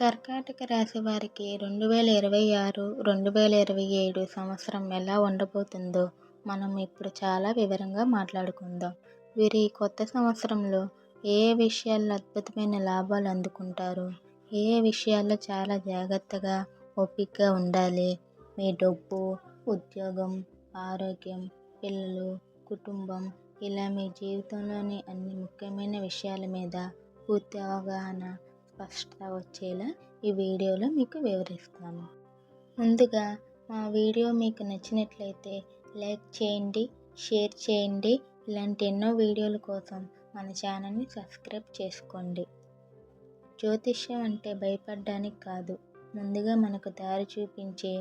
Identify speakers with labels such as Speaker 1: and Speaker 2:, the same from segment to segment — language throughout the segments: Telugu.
Speaker 1: కర్కాటక రాశి వారికి 2026, 2027 సంవత్సరం ఎలా ఉండబోతుందో మనం ఇప్పుడు చాలా వివరంగా మాట్లాడుకుందాం. వీరు ఈ కొత్త సంవత్సరంలో ఏ ఏ విషయాల్లో అద్భుతమైన లాభాలు అందుకుంటారు, ఏ ఏ విషయాల్లో చాలా జాగ్రత్తగా, ఓపికగా ఉండాలి, మీ డబ్బు, ఉద్యోగం, ఆరోగ్యం, పిల్లలు, కుటుంబం ఇలా మీ జీవితంలోని అన్ని ముఖ్యమైన విషయాల మీద పూర్తి అవగాహన స్పష్టత వచ్చేలా ఈ వీడియోలో మీకు వివరిస్తాను. ముందుగా మా వీడియో మీకు నచ్చినట్లయితే లైక్ చేయండి, షేర్ చేయండి. ఇలాంటి ఎన్నో వీడియోల కోసం మన ఛానల్ని సబ్స్క్రైబ్ చేసుకోండి. జ్యోతిష్యం అంటే భయపడడానికి కాదు, ముందుగా మనకు దారి చూపించే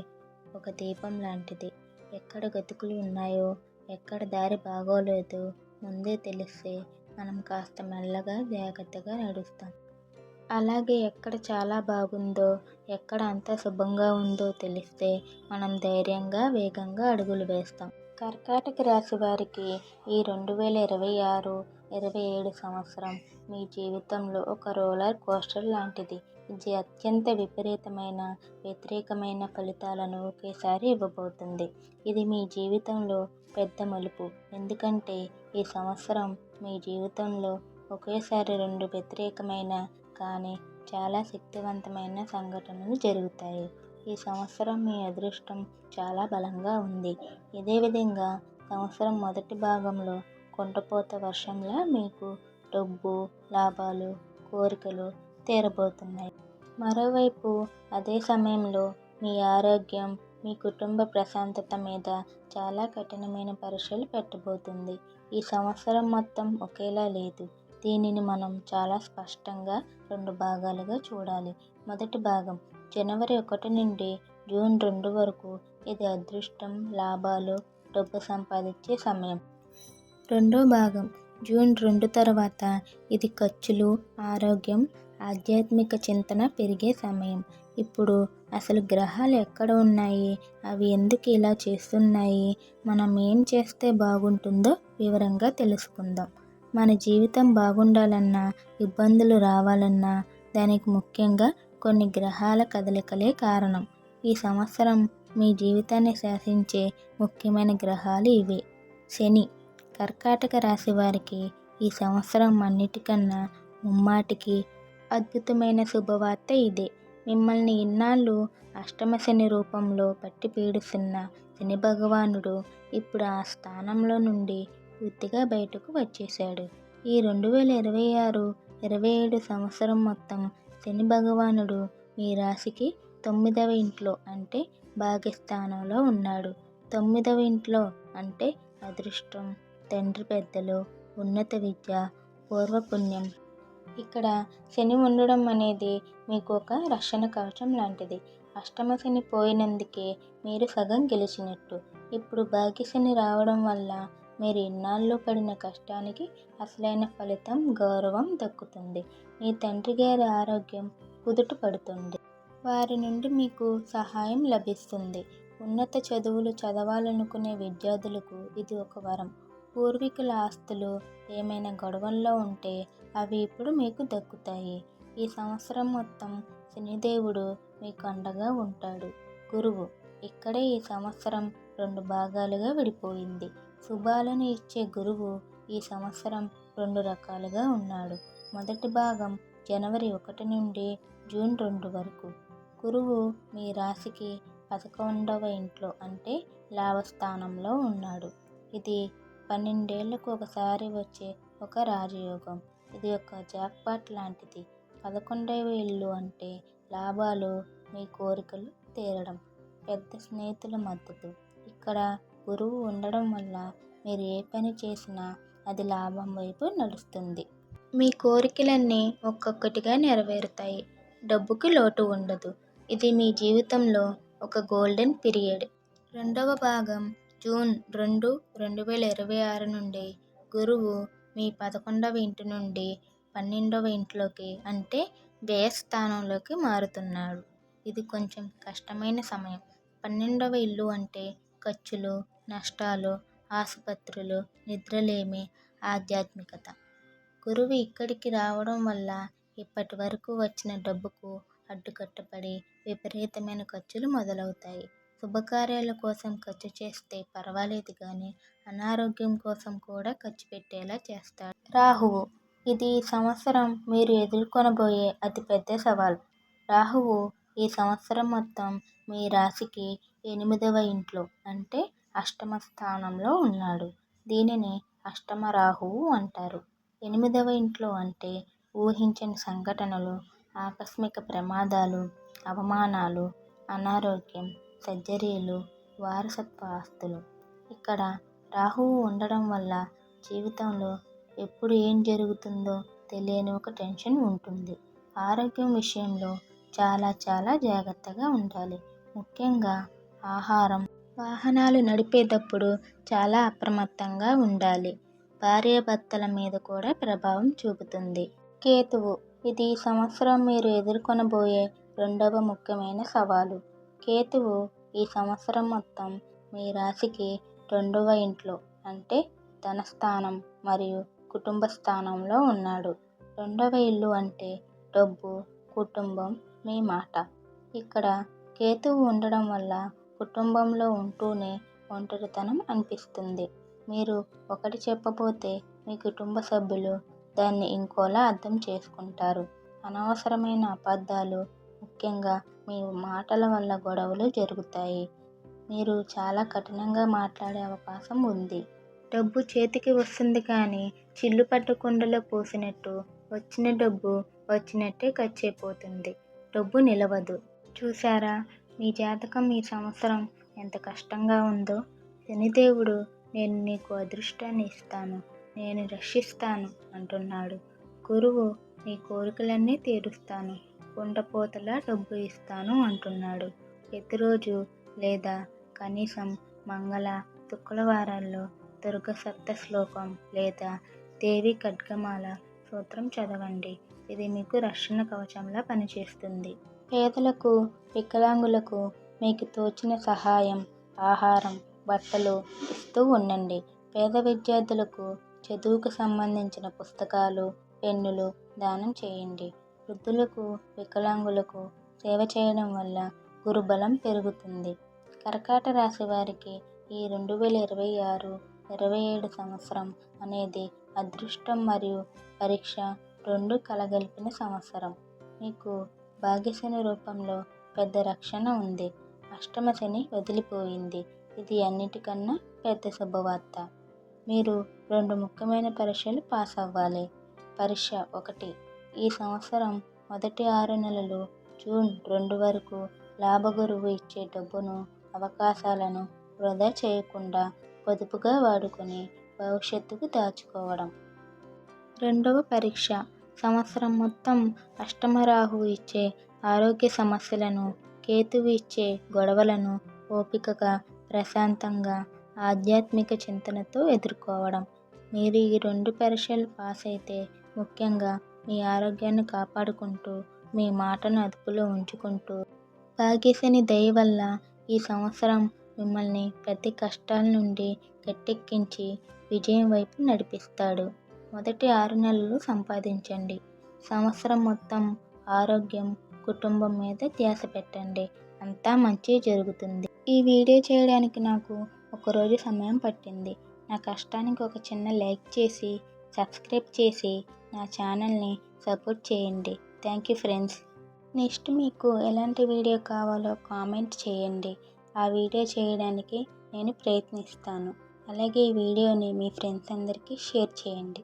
Speaker 1: ఒక దీపం లాంటిది. ఎక్కడ గతుకులు ఉన్నాయో, ఎక్కడ దారి బాగోలేదో ముందే తెలిస్తే మనం కాస్త మెల్లగా జాగ్రత్తగా నడుస్తాం. అలాగే ఎక్కడ చాలా బాగుందో, ఎక్కడ అంతా శుభంగా ఉందో తెలిస్తే మనం ధైర్యంగా, వేగంగా అడుగులు వేస్తాం. కర్కాటక రాశి వారికి ఈ 2026, 27 సంవత్సరం మీ జీవితంలో ఒక రోలర్ కోస్టర్ లాంటిది. ఇది అత్యంత విపరీతమైన, వ్యతిరేకమైన ఫలితాలను ఒకేసారి ఇవ్వబోతుంది. ఇది మీ జీవితంలో పెద్ద మలుపు. ఎందుకంటే ఈ సంవత్సరం మీ జీవితంలో ఒకేసారి 2 వ్యతిరేకమైన కానీ చాలా శక్తివంతమైన సంఘటనలు జరుగుతాయి. ఈ సంవత్సరం మీ అదృష్టం చాలా బలంగా ఉంది. ఇదే విధంగా సంవత్సరం మొదటి భాగంలో కుండపోత వర్షంలా మీకు డబ్బు, లాభాలు, కోరికలు తీరబోతున్నాయి. మరోవైపు అదే సమయంలో మీ ఆరోగ్యం, మీ కుటుంబ ప్రశాంతత మీద చాలా కఠినమైన పరీక్షలు పెట్టబోతుంది. ఈ సంవత్సరం మొత్తం ఒకేలా లేదు. దీనిని మనం చాలా స్పష్టంగా 2 భాగాలుగా చూడాలి. మొదటి భాగం జనవరి 1 నుండి జూన్ 2 వరకు. ఇది అదృష్టం, లాభాలు, డబ్బు సంపాదించే సమయం. రెండో భాగం జూన్ 2 తర్వాత. ఇది ఖర్చులు, ఆరోగ్యం, ఆధ్యాత్మిక చింతన పెరిగే సమయం. ఇప్పుడు అసలు గ్రహాలు ఎక్కడ ఉన్నాయి, అవి ఎందుకు ఇలా చేస్తున్నాయి, మనం ఏం చేస్తే బాగుంటుందో వివరంగా తెలుసుకుందాం. మన జీవితం బాగుండాలన్నా, ఇబ్బందులు రావాలన్నా దానికి ముఖ్యంగా కొన్ని గ్రహాల కదలికలే కారణం. ఈ సంవత్సరం మీ జీవితాన్ని శాసించే ముఖ్యమైన గ్రహాలు ఇవే. శని. కర్కాటక రాశి వారికి ఈ సంవత్సరం అన్నిటికన్నా ముమ్మాటికి అద్భుతమైన శుభవార్త ఇదే. మిమ్మల్ని ఇన్నాళ్ళు అష్టమ శని రూపంలో పట్టి పీడిస్తున్న శని భగవానుడు ఇప్పుడు ఆ స్థానంలో నుండి పూర్తిగా బయటకు వచ్చేశాడు. ఈ 2026, 27 సంవత్సరం మొత్తం శని భగవానుడు మీ రాశికి 9వ ఇంట్లో అంటే భాగ్యస్థానంలో ఉన్నాడు. 9వ ఇంట్లో అంటే అదృష్టం, తండ్రి పెద్దలు, ఉన్నత విద్య, పూర్వపుణ్యం. ఇక్కడ శని ఉండడం అనేది మీకు ఒక రక్షణ కవచం లాంటిది. అష్టమ శని పోయినందుకే మీరు సగం గెలిచినట్టు. ఇప్పుడు భాగ్యశని రావడం వల్ల మీరు ఇన్నాళ్ళు పడిన కష్టానికి అసలైన ఫలితం, గౌరవం దక్కుతుంది. మీ తండ్రి గారి ఆరోగ్యం కుదుట పడుతుంది. వారి నుండి మీకు సహాయం లభిస్తుంది. ఉన్నత చదువులు చదవాలనుకునే విద్యార్థులకు ఇది ఒక వరం. పూర్వీకుల ఆస్తులు ఏమైనా గొడవల్లో ఉంటే అవి ఇప్పుడు మీకు దక్కుతాయి. ఈ సంవత్సరం మొత్తం శనిదేవుడు మీకు అండగా ఉంటాడు. గురువు. ఇక్కడే ఈ సంవత్సరం 2 భాగాలుగా విడిపోయింది. శుభాలను ఇచ్చే గురువు ఈ సంవత్సరం 2 రకాలుగా ఉన్నాడు. మొదటి భాగం జనవరి 1 నుండి జూన్ 2 వరకు. గురువు మీ రాశికి 11వ ఇంట్లో అంటే లాభస్థానంలో ఉన్నాడు. ఇది 12 ఏళ్లకు ఒకసారి వచ్చే ఒక రాజయోగం. ఇది ఒక జాక్పాట్ లాంటిది. 11వ ఇల్లు అంటే లాభాలు, మీ కోరికలు తీరడం, పెద్ద స్నేహితుల మద్దతు. ఇక్కడ గురువు ఉండడం వల్ల మీరు ఏ పని చేసినా అది లాభం వైపు నడుస్తుంది. మీ కోరికలన్నీ ఒక్కొక్కటిగా నెరవేరుతాయి. డబ్బుకి లోటు ఉండదు. ఇది మీ జీవితంలో ఒక గోల్డెన్ పీరియడ్. రెండవ భాగం జూన్ 2, 2026 నుండి గురువు మీ 11వ ఇంటి నుండి 12వ ఇంట్లోకి అంటే వ్యయస్థానంలోకి మారుతున్నాడు. ఇది కొంచెం కష్టమైన సమయం. 12వ ఇల్లు అంటే ఖర్చులు, నష్టాలు, ఆసుపత్రులు, నిద్రలేమి, ఆధ్యాత్మికత. గురువు ఇక్కడికి రావడం వల్ల ఇప్పటి వరకు వచ్చిన డబ్బుకు అడ్డుకట్టబడి విపరీతమైన ఖర్చులు మొదలవుతాయి. శుభకార్యాల కోసం ఖర్చు చేస్తే పర్వాలేదు కానీ అనారోగ్యం కోసం కూడా ఖర్చు పెట్టేలా చేస్తాడు రాహువు. ఇది ఈ సంవత్సరం మీరు ఎదుర్కొనబోయే అతిపెద్ద సవాల్. రాహువు ఈ సంవత్సరం మొత్తం మీ రాశికి 8వ ఇంట్లో అంటే అష్టమ స్థానంలో ఉన్నాడు. దీనిని అష్టమ రాహువు అంటారు. 8వ ఇంట్లో అంటే ఊహించని సంఘటనలు, ఆకస్మిక ప్రమాదాలు, అవమానాలు, అనారోగ్యం, సర్జరీలు, వారసత్వ ఆస్తులు. ఇక్కడ రాహువు ఉండడం వల్ల జీవితంలో ఎప్పుడు ఏం జరుగుతుందో తెలియని ఒక టెన్షన్ ఉంటుంది. ఆరోగ్యం విషయంలో చాలా జాగ్రత్తగా ఉండాలి. ముఖ్యంగా ఆహారం, వాహనాలు నడిపేటప్పుడు చాలా అప్రమత్తంగా ఉండాలి. భార్యాభర్తల మీద కూడా ప్రభావం చూపుతుంది. కేతువు. ఇది ఈ సంవత్సరం మీరు ఎదుర్కొనబోయే 2వ ముఖ్యమైన సవాలు. కేతువు ఈ సంవత్సరం మొత్తం మీ రాశికి 2వ ఇంట్లో అంటే ధనస్థానం మరియు కుటుంబ స్థానంలో ఉన్నాడు. 2వ ఇల్లు అంటే డబ్బు, కుటుంబం, మీ మాట. ఇక్కడ కేతువు ఉండడం వల్ల కుటుంబంలో ఉంటూనే ఒంటరితనం అనిపిస్తుంది. మీరు ఒకటి చెప్పబోతే మీ కుటుంబ సభ్యులు దాన్ని ఇంకోలా అర్థం చేసుకుంటారు. అనవసరమైన అబద్ధాలు, ముఖ్యంగా మీ మాటల వల్ల గొడవలు జరుగుతాయి. మీరు చాలా కఠినంగా మాట్లాడే అవకాశం ఉంది. డబ్బు చేతికి వస్తుంది కానీ చిల్లుపట్టు కుండలో పోసినట్టు వచ్చిన డబ్బు వచ్చినట్టే ఖర్చయిపోతుంది. డబ్బు నిలవదు. చూశారా మీ జాతకం ఈ సంవత్సరం ఎంత కష్టంగా ఉందో. శనిదేవుడు నేను నీకు అదృష్టాన్ని ఇస్తాను, నేను రక్షిస్తాను అంటున్నాడు. గురువు నీ కోరికలన్నీ తీరుస్తాను, కుండపోతలా డబ్బు ఇస్తాను అంటున్నాడు. ప్రతిరోజు లేదా కనీసం మంగళ, శుక్రవారాల్లో దుర్గ సప్త శ్లోకం లేదా దేవి ఖడ్గమాల సూత్రం చదవండి. ఇది మీకు రక్షణ కవచంలా పనిచేస్తుంది. పేదలకు, వికలాంగులకు మీకు తోచిన సహాయం, ఆహారం, బట్టలు ఇస్తూ ఉండండి. పేద విద్యార్థులకు చదువుకు సంబంధించిన పుస్తకాలు, పెన్నులు దానం చేయండి. వృద్ధులకు, వికలాంగులకు సేవ చేయడం వల్ల గురుబలం పెరుగుతుంది. కర్కాట రాశి వారికి ఈ 2026-27 సంవత్సరం అనేది అదృష్టం మరియు పరీక్ష రెండు కలగలిపిన సంవత్సరం. మీకు భాగ్యశని రూపంలో పెద్ద రక్షణ ఉంది. అష్టమ శని వదిలిపోయింది. ఇది అన్నిటికన్నా పెద్ద శుభవార్త. మీరు 2 ముఖ్యమైన పరీక్షలు పాస్ అవ్వాలి. పరీక్ష 1. ఈ సంవత్సరం మొదటి 6 నెలలు జూన్ 2 వరకు లాభగురువు ఇచ్చే డబ్బును, అవకాశాలను వృధా చేయకుండా పొదుపుగా వాడుకొని భవిష్యత్తుకు దాచుకోవడం. 2వ పరీక్ష సంవత్సరం మొత్తం అష్టమ రాహువు ఇచ్చే ఆరోగ్య సమస్యలను, కేతువు ఇచ్చే గొడవలను ఓపికగా, ప్రశాంతంగా, ఆధ్యాత్మిక చింతనతో ఎదుర్కోవడం. మీరు ఈ 2 పరీక్షలు పాస్ అయితే ముఖ్యంగా మీ ఆరోగ్యాన్ని కాపాడుకుంటూ, మీ మాటను అదుపులో ఉంచుకుంటూ, భాగ్యశని దయ వల్ల ఈ సంవత్సరం మిమ్మల్ని ప్రతి కష్టాల నుండి గట్టెక్కించి విజయం వైపు నడిపిస్తాడు. మొదటి 6 నెలలు సంపాదించండి. సంవత్సరం మొత్తం ఆరోగ్యం, కుటుంబం మీద ధ్యాస పెట్టండి. అంతా మంచి జరుగుతుంది. ఈ వీడియో చేయడానికి నాకు 1 రోజు సమయం పట్టింది. నా కష్టానికి ఒక చిన్న లైక్ చేసి, సబ్స్క్రైబ్ చేసి నా ఛానల్ని సపోర్ట్ చేయండి. Thank you friends. నెక్స్ట్ మీకు ఎలాంటి వీడియో కావాలో కామెంట్ చేయండి. ఆ వీడియో చేయడానికి నేను ప్రయత్నిస్తాను. అలాగే ఈ వీడియోని మీ ఫ్రెండ్స్ అందరికీ షేర్ చేయండి.